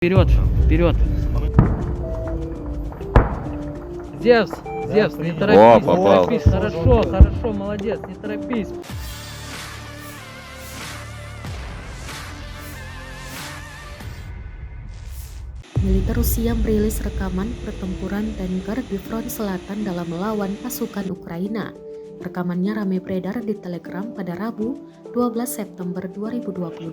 Вперед, вперед. Зевс, Зевс, не торопись, О, не попал. торопись. Хорошо, хорошо, молодец, не торопись. Militer Rusia merilis rekaman pertempuran tanker di front selatan dalam melawan pasukan Ukraina. Rekamannya ramai beredar di Telegram pada Rabu, 12 September 2022.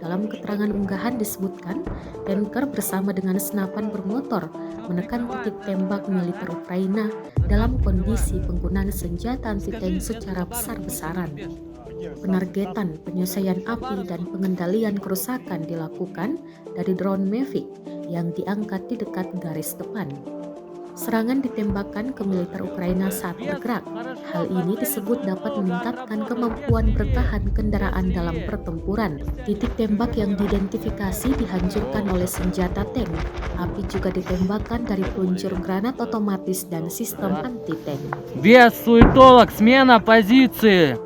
Dalam keterangan unggahan disebutkan, tanker bersama dengan senapan bermotor menekan titik tembak militer Ukraina dalam kondisi penggunaan senjata anti-tank secara besar-besaran. Penargetan, penyelesaian api, dan pengendalian kerusakan dilakukan dari drone Mavic yang diangkat di dekat garis depan. Serangan ditembakkan ke militer Ukraina saat bergerak. Hal ini disebut dapat meningkatkan kemampuan bertahan kendaraan dalam pertempuran. Titik tembak yang diidentifikasi dihancurkan oleh senjata tank. Api juga ditembakkan dari peluncur granat otomatis dan sistem anti-tank. Без суетолог, смена позиции.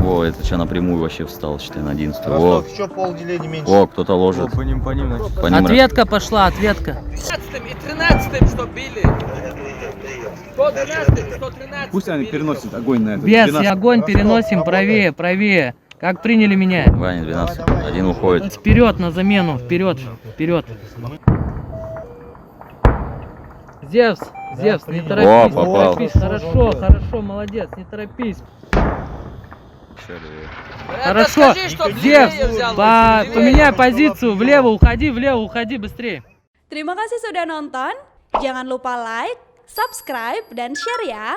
О, это что, напрямую вообще встал, считай, на 11. О, Ростов еще полделения меньше. о, кто-то ложит. По ним, значит. По ним Ответка пошла, ответка. 15 и 13 что били. 112, 113. Пусть они переносят огонь на это. Без, и 12. огонь переносим правее, правее. Как приняли меня? Ваня, 12. Один уходит. Вперед на замену, вперед, вперед. Зевс, Зевс, не торопись, О, не попал. торопись. Хорошо, хорошо, молодец, не торопись. Чё, левее? Хорошо, Скажи, чтоб Зевс, левее взял, левее. поменяй позицию, влево уходи быстрее. Terima kasih sudah nonton. Jangan lupa like, subscribe, dan share ya.